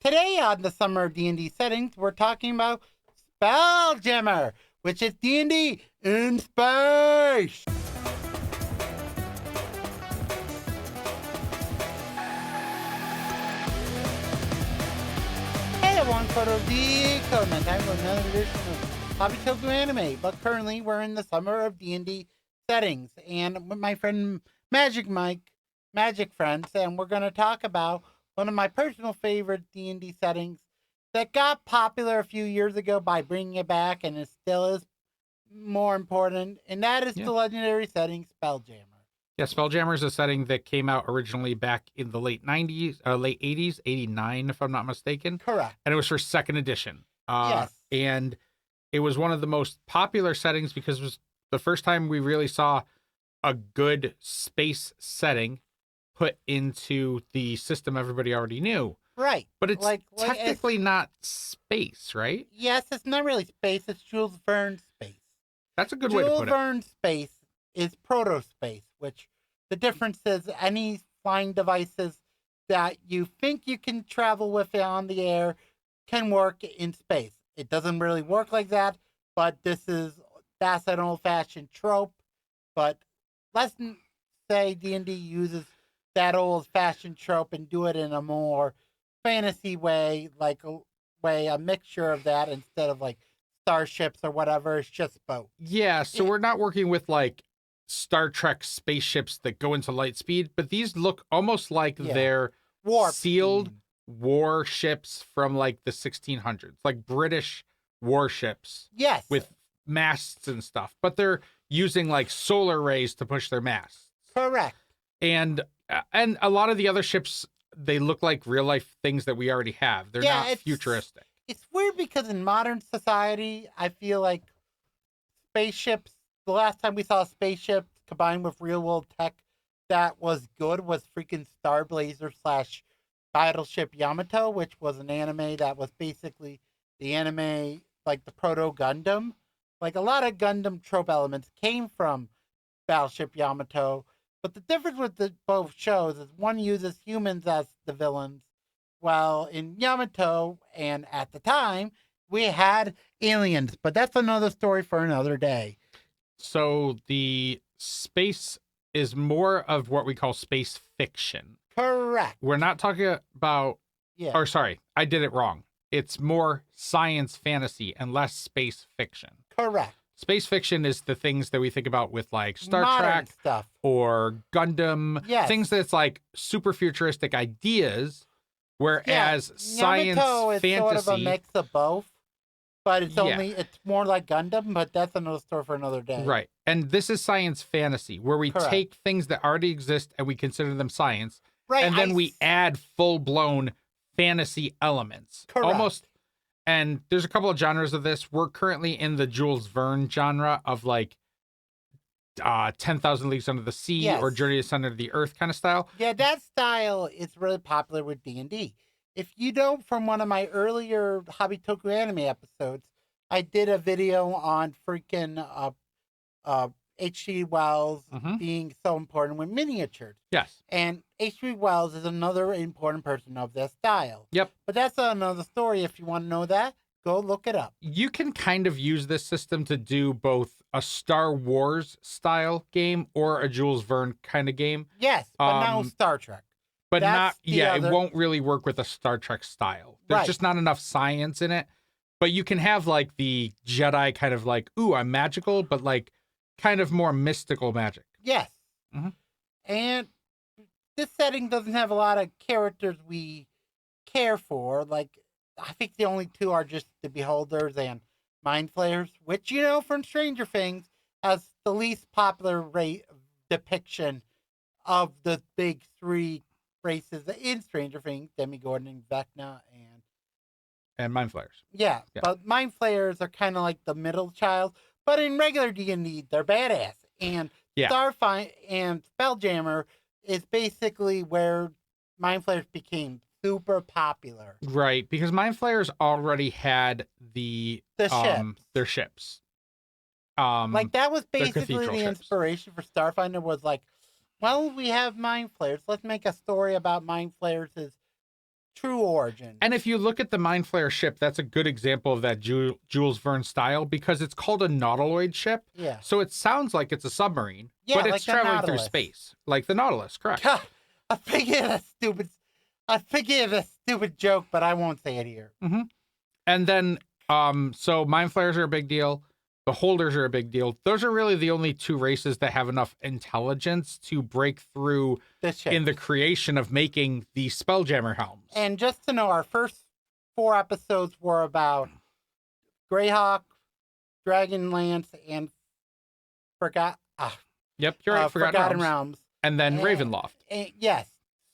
Today on the Summer of D&D Settings, we're talking about Spelljammer, which is D&D in space. Hey everyone, Photo D Code, and time for another edition of Hobby Toku Anime. But currently, we're in the Summer of D&D Settings, and with my friend Magic Mike, Magic Friends, and we're going to talk about one of my personal favorite D&D settings that got popular a few years ago by bringing it back, and it still is more important, and that is the legendary setting Spelljammer. Yeah, Spelljammer is a setting that came out originally back in the late 90s, late 80s, 89, if I'm not mistaken. Correct. And it was for second edition. Yes. And it was one of the most popular settings because it was the first time we really saw a good space setting put into the system everybody already knew. Right. But it's technically not space, right? Yes, it's not really space. It's Jules Verne space. That's a good way to put it. Jules Verne space is proto-space, which the difference is any flying devices that you think you can travel with on the air can work in space. It doesn't really work like that, but that's an old-fashioned trope. But let's say D&D uses that old-fashioned trope and do it in a more fantasy way, a mixture of that instead of like starships or whatever. It's just boats. Yeah, so we're not working with like Star Trek spaceships that go into light speed, but these look almost like they're sealed warships from like the 1600s, like British warships. Yes. With masts and stuff, but they're using like solar rays to push their masts. Correct. And a lot of the other ships, they look like real life things that we already have. They're not futuristic. It's weird because in modern society, I feel like spaceships, the last time we saw spaceships combined with real world tech that was good was freaking Star Blazer / Battleship Yamato, which was an anime that was basically the anime, like the proto Gundam. Like a lot of Gundam trope elements came from Battleship Yamato. But the difference with both shows is one uses humans as the villains, while in Yamato, and at the time, we had aliens. But that's another story for another day. So the space is more of what we call space fiction. Correct. We're not talking about... Yeah. Or sorry, I did it wrong. It's more science fantasy and less space fiction. Correct. Space fiction is the things that we think about with like Star Modern Trek stuff or Gundam. Yes. Things that's like super futuristic ideas, whereas science Yamato is fantasy sort of a mix of both, but it's more like Gundam, but that's another story for another day. Right. And this is science fantasy, where we Correct. take things that already exist and we consider them science, Right. and then we add full-blown fantasy elements. Correct. Almost. And there's a couple of genres of this. We're currently in the Jules Verne genre of like 10,000 Leagues Under the Sea or Journey to the Center of the Earth kind of style. Yeah, that style is really popular with D&D. If you know from one of my earlier Hobby Toku anime episodes, I did a video on freaking H.G. Wells being so important with miniatures. Yes. And H.G. Wells is another important person of this style. Yep. But that's another story. If you want to know that, go look it up. You can kind of use this system to do both a Star Wars style game or a Jules Verne kind of game. Yes, but now Star Trek. But it won't really work with a Star Trek style. There's just not enough science in it. But you can have like the Jedi kind of like, ooh, I'm magical, but like kind of more mystical magic. Yes. And this setting doesn't have a lot of characters we care for. Like, I think the only two are just the Beholders and Mind Flayers, which, you know, from Stranger Things, has the least popular depiction of the big three races in Stranger Things, Demogorgon, Vecna, and Mind Flayers. Yeah, but Mind Flayers are kind of like the middle child. But in regular D&D, they're badass. And Starfinder and Spelljammer is basically where Mind Flayers became super popular. Right, because Mind Flayers already had ships. Their ships. Like that was basically the inspiration for Starfinder was like, well, we have Mind Flayers. Let's make a story about Mind Flayers' true origin. And if you look at the Mind Flayer ship, that's a good example of that Jules Verne style because it's called a nautiloid ship. Yeah. So it sounds like it's a submarine, Yeah, but like it's traveling through space, like the Nautilus, correct? God, I figured a stupid joke, but I won't say it here. Mm-hmm. And then, so Mind Flayers are a big deal. Beholders are a big deal. Those are really the only two races that have enough intelligence to break through in the creation of making the Spelljammer helms. And just to know, our first 4 episodes were about Greyhawk, Dragonlance, and Yep, you're right. Forgotten Realms. And then Ravenloft. Yes.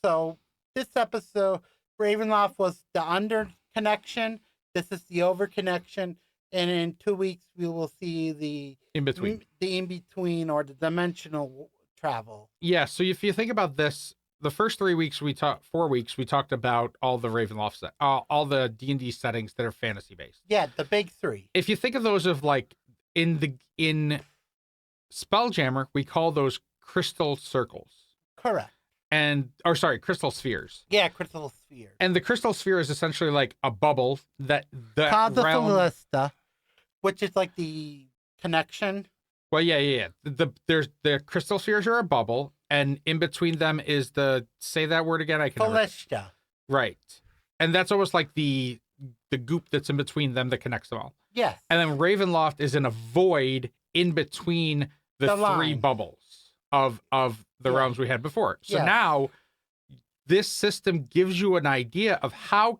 So this episode, Ravenloft was the under connection. This is the over connection. And in 2 weeks, we will see the in-between. The in-between or the dimensional travel. Yeah, so if you think about this, the first 4 weeks, we talked about all the Ravenloft all the D&D settings that are fantasy-based. Yeah, the big 3. If you think of those of like, in Spelljammer, we call those crystal circles. Correct. Crystal spheres. Yeah, crystal sphere. And the crystal sphere is essentially like a bubble that the called the realm... Philista, which is like the connection. Well, yeah. There's the crystal spheres are a bubble, and in between them is say that word again. Philista. Right, and that's almost like the goop that's in between them that connects them all. Yes. And then Ravenloft is in a void in between the 3 bubbles of the realms we had before. So now this system gives you an idea of how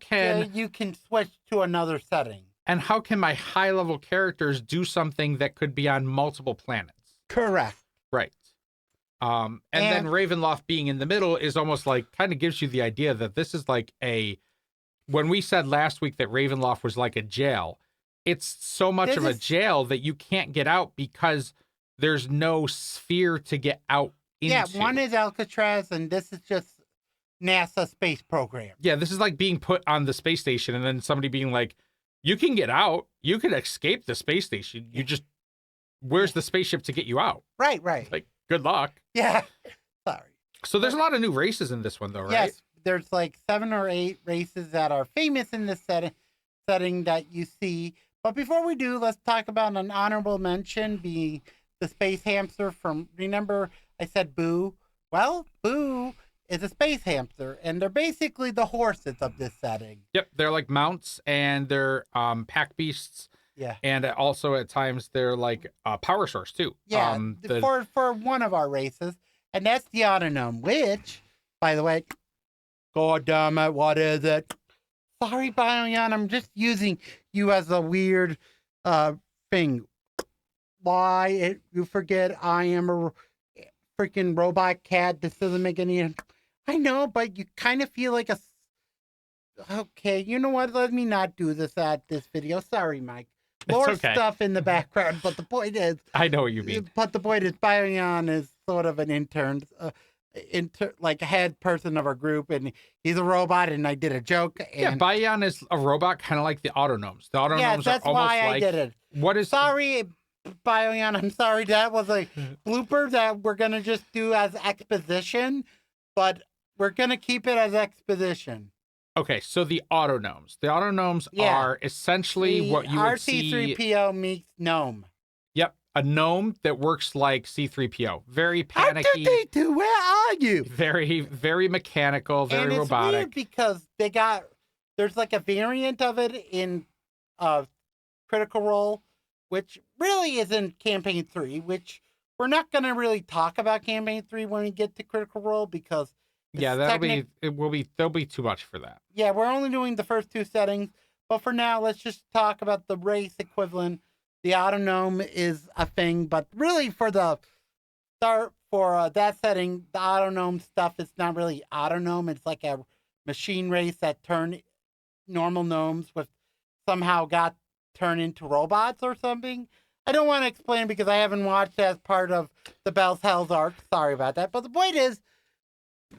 you can switch to another setting. And how can my high-level characters do something that could be on multiple planets? Correct. Right. And then Ravenloft being in the middle is almost like, kind of gives you the idea that this is like when we said last week that Ravenloft was like a jail, it's so much of a jail that you can't get out because there's no sphere to get out into. Yeah, one is Alcatraz, and this is just NASA space program. Yeah, this is like being put on the space station and then somebody being like, you can get out. You can escape the space station. You just, where's the spaceship to get you out? Right. Like, good luck. Yeah. Sorry. So there's a lot of new races in this one, though, right? Yes. There's like 7 or 8 races that are famous in this setting that you see. But before we do, let's talk about an honorable mention being the space hamster from, remember I said Boo? Well, Boo is a space hamster, and they're basically the horses of this setting. Yep, they're like mounts, and they're pack beasts. Yeah, and also at times they're like a power source too. Yeah, for one of our races, and that's the Autonome. Which, by the way, God damn it, what is it? Sorry, Bioyan, I'm just using you as a weird thing. Why you forget I am a freaking robot cat? This doesn't make any. I know, but you kind of feel like a... Okay, you know what? Let me not do this at this video. Sorry, Mike. More stuff in the background, but the point is... I know what you mean. But the point is, Bioyan is sort of an intern, like a head person of our group, and he's a robot, and I did a joke. And... Yeah, Bioyan is a robot, kind of like the Autonomes. The Autonomes that's are almost why like... I did it. What is... Sorry, Bioyan, I'm sorry. That was a blooper that we're going to just do as exposition, but... We're going to keep it as exposition. Okay, so the Autonomes. The Autonomes are essentially what you would see... RC3PO meets gnome. Yep, a gnome that works like C3PO. Very panicky. R2D2, where are you? Very, very mechanical, very and robotic. Weird because there's like a variant of it in Critical Role, which really isn't Campaign 3, which we're not going to really talk about Campaign 3 when we get to Critical Role because... Yeah, there'll be too much for that. Yeah, we're only doing the first 2 settings, but for now, let's just talk about the race equivalent. The Autonome is a thing, but really for the start for that setting, the Autonome stuff is not really Autonome. It's like a machine race that turned normal gnomes somehow got turned into robots or something. I don't want to explain because I haven't watched as part of the Bell's Hells arc. Sorry about that, but the point is,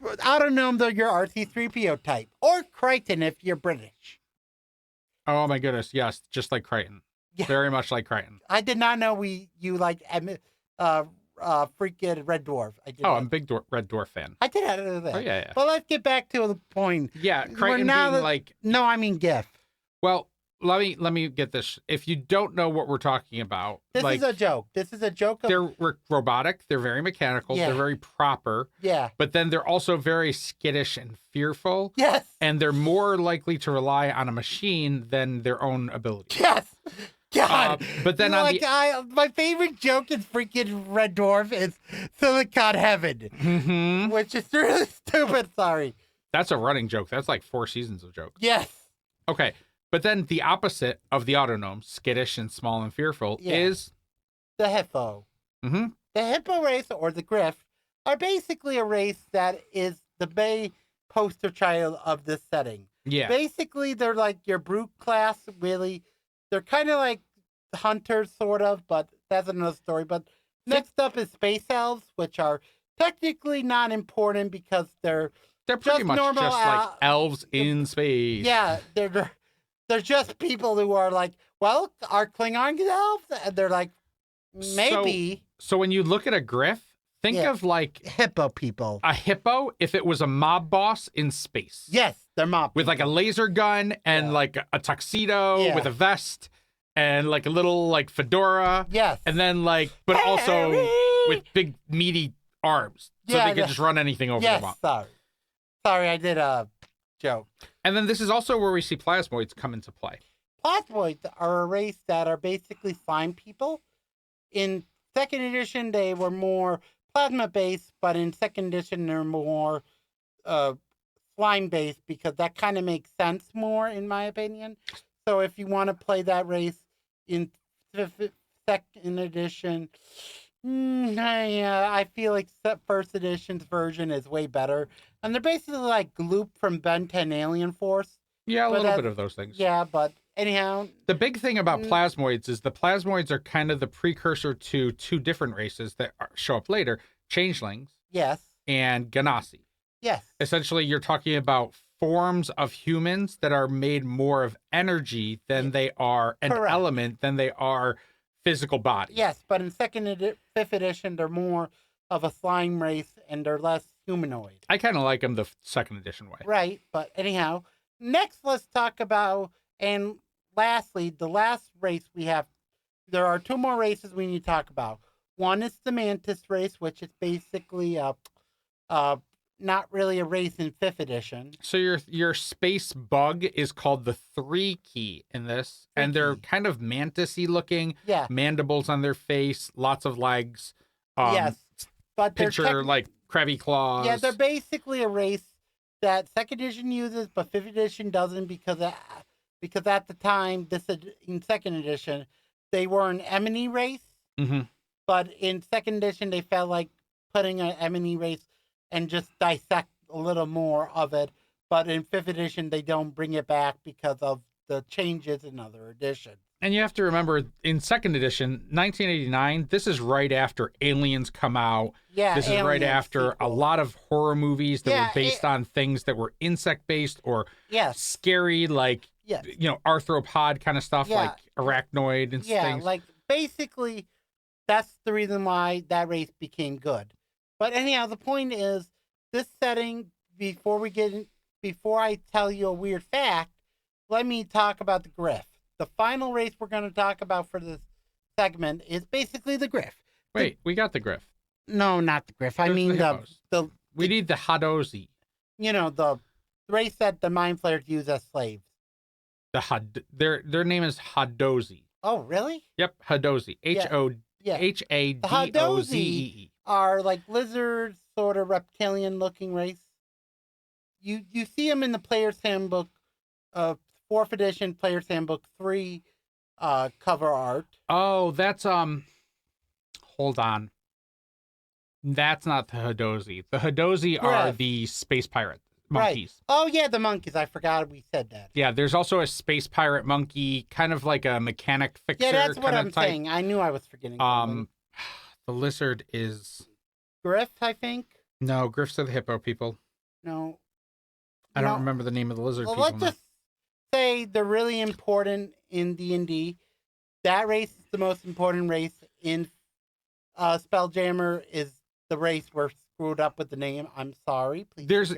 Autonome, though, your RC3PO type. Or Crichton if you're British. Oh, my goodness. Yes, just like Crichton. Yeah. Very much like Crichton. I did not know you like freaking Red Dwarf. I'm a big Red Dwarf fan. I did have that. Oh, yeah. But let's get back to the point. Yeah, Crichton being like... No, I mean GIF. Well, let me get this. If you don't know what we're talking about... This is a joke. They're robotic. They're very mechanical. Yeah. They're very proper. Yeah. But then they're also very skittish and fearful. Yes. And they're more likely to rely on a machine than their own ability. Yes. God. But then my favorite joke is freaking Red Dwarf is Silicon Heaven, which is really stupid. Sorry. That's a running joke. That's like 4 seasons of jokes. Yes. Okay. But then the opposite of the autonomes, skittish and small and fearful, is... the hippo. Mm-hmm. The hippo race, or the griff, are basically a race that is the main poster child of this setting. Yeah. Basically, they're like your brute class, really. They're kind of like hunters, sort of, but that's another story. But next up is space elves, which are technically not important because they're pretty much normal, just like elves in space. Yeah, they're just people who are like, well, are Klingons elves? And they're like, maybe. So when you look at a griff, think of like hippo people. A hippo if it was a mob boss in space. Yes, they're mob with people. like a laser gun and like a tuxedo with a vest and like a little like fedora. Yes. And then like, but also with big meaty arms. So they could just run anything over the mob. Sorry, I did a joke. And then this is also where we see plasmoids come into play. Plasmoids are a race that are basically slime people. In second edition, they were more plasma-based, but in second edition, they're more slime-based because that kind of makes sense more, in my opinion. So if you want to play that race in second edition, I feel like first edition's version is way better. And they're basically like Gloop from Ben 10 Alien Force. Yeah, a little bit of those things. Yeah, but anyhow. The big thing about plasmoids is the plasmoids are kind of the precursor to 2 different races that show up later. Changelings. Yes. And Ganassi. Yes. Essentially, you're talking about forms of humans that are made more of energy than they are an element, than they are physical bodies. Yes, but in fifth edition, they're more of a slime race and they're less humanoid. I kind of like them the second edition way. Right, but anyhow, next let's talk about, and lastly, the last race we have, there are 2 more races we need to talk about. One is the Mantis race, which is basically not really a race in 5th edition. So your space bug is called the 3 key in this, and they're kind of mantis-y looking. Yeah. Mandibles on their face, lots of legs. Yes. But picture like crabby claws. Yeah, they're basically a race that 2nd edition uses, but 5th edition doesn't because at the time, in 2nd edition, they were an Emini race. Mm-hmm. But in 2nd edition, they felt like putting an Emini race and just dissect a little more of it. But in 5th edition, they don't bring it back because of the changes in other editions. And you have to remember, in 2nd edition, 1989, this is right after Aliens come out. Yeah, this is right after a lot of horror movies that were based on things that were insect-based or scary, like, arthropod kind of stuff, like arachnoid and things. Yeah, like, basically, that's the reason why that race became good. But anyhow, the point is, this setting, before I tell you a weird fact, let me talk about the Griff. The final race we're going to talk about for this segment is basically the Griff. Wait, we got the Griff. No, not the Griff. I mean we need the Hadozi. You know, the race that the Mind Flayers use as slaves. Their name is Hadozi. Oh, really? Yep, Hadozi. Hadoze. The Hadozi are like lizards, sort of reptilian looking race. You see them in the Player's Handbook, 4th edition Player's Handbook 3 cover art. Oh, that's hold on. That's not the Hadozi. The Hadozi are the space pirate monkeys. Right. Oh yeah, the monkeys. I forgot we said that. Yeah, there's also a space pirate monkey, kind of like a mechanic fixer. Yeah, that's what I'm type. saying. I knew I was forgetting. The lizard is Griff, I think. No, Griff's are the hippo people. No. I don't remember the name of the lizard people. Let's just say they're really important in D&D. That race is the most important race in Spelljammer is the race we're screwed up with the name. I'm sorry. Please. There's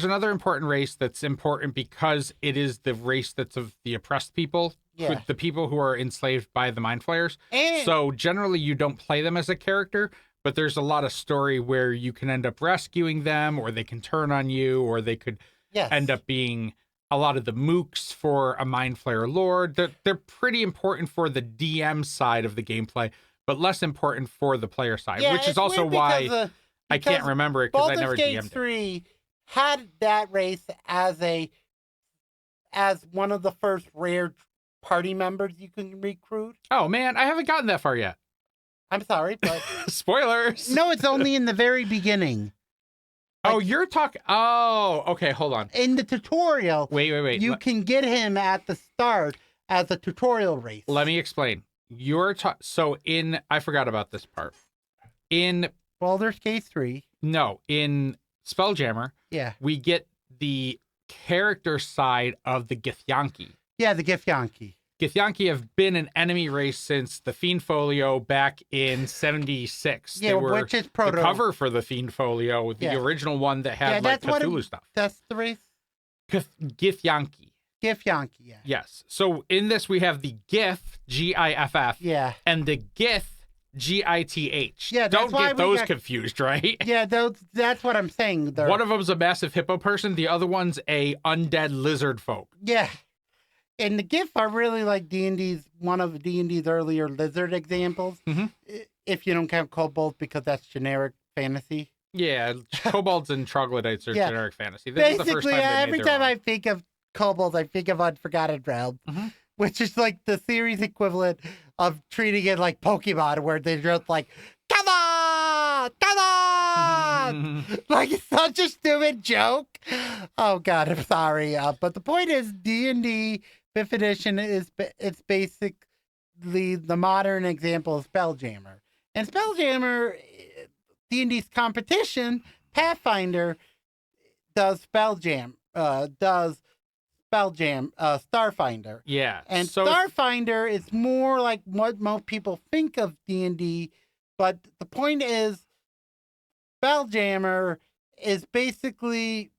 another important race that's important because it is the race that's of the oppressed people. Yeah. The people who are enslaved by the Mind Flayers. And so generally you don't play them as a character, but there's a lot of story where you can end up rescuing them, or they can turn on you, or they could end up being a lot of the mooks for a Mind Flayer lord. They're pretty important for the DM side of the gameplay, but less important for the player side, which is also why I can't remember it because I never DM'd it. 3 had that race as one of the first rare party members you can recruit. Oh man, I haven't gotten that far yet. I'm sorry, but spoilers. No, it's only in the very beginning. Oh, you're talking. Oh, okay. Hold on. In the tutorial, wait. You can get him at the start as a tutorial race. Let me explain. I forgot about this part. In Baldur's Gate 3. No, in Spelljammer. Yeah. We get the character side of the Githyanki. Yeah, the Githyanki. Githyanki have been an enemy race since the Fiend Folio back in 76. Yeah, they were which is the cover for the Fiend Folio, the original one that had like Cthulhu stuff. That's the race? Githyanki. Githyanki, yeah. Yes. So in this we have the Gith, Giff, and the Gith, Gith. Yeah, don't get those confused, right? Yeah, that's what I'm saying. One of them's a massive hippo person, the other one's a undead lizard folk. Yeah. And the GIF are really like one of D&D's earlier lizard examples. Mm-hmm. If you don't count kobolds, because that's generic fantasy. Yeah, kobolds and troglodytes are generic fantasy. This Basically, every time I think of kobolds, I think of Unforgotten Realms, which is like the series equivalent of treating it like Pokemon, where they're just like, come on! Like, it's such a stupid joke. Oh, God, I'm sorry. But the point is, D&D 5th edition it's basically the modern example of Spelljammer. And Spelljammer, D&D's competition, Pathfinder, does Starfinder. Yeah. And Starfinder is more like what most people think of D&D, but the point is, Spelljammer is basically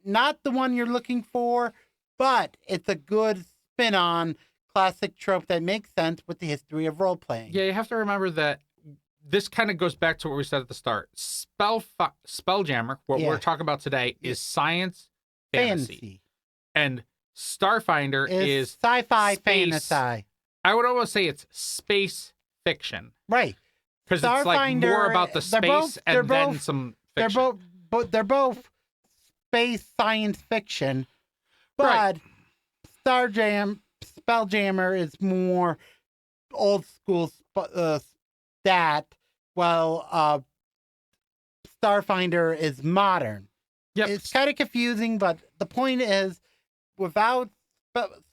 not the one you're looking for, but it's a good spin-on classic trope that makes sense with the history of role-playing. Yeah, you have to remember that this kind of goes back to what we said at the start. Spelljammer, what we're talking about today, is science fantasy. And Starfinder is sci-fi fantasy. I would almost say it's space fiction. Right. Because it's like more about the space and then some fiction. They're both space science fiction, but Spelljammer is more old school stat, while Starfinder is modern. Yep. It's kind of confusing, but the point is, without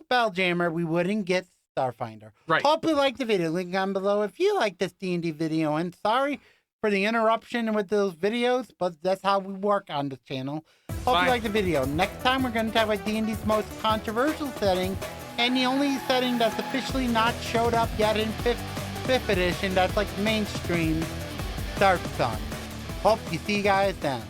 Spelljammer, we wouldn't get Starfinder. Right. Hope you liked the video. Link down below if you like this D&D video. And sorry for the interruption with those videos, but that's how we work on this channel. Hope you like the video. Next time, we're going to talk about D&D's most controversial setting, and the only setting that's officially not showed up yet in 5th edition that's like mainstream, Dark Sun. Hope you see you guys then.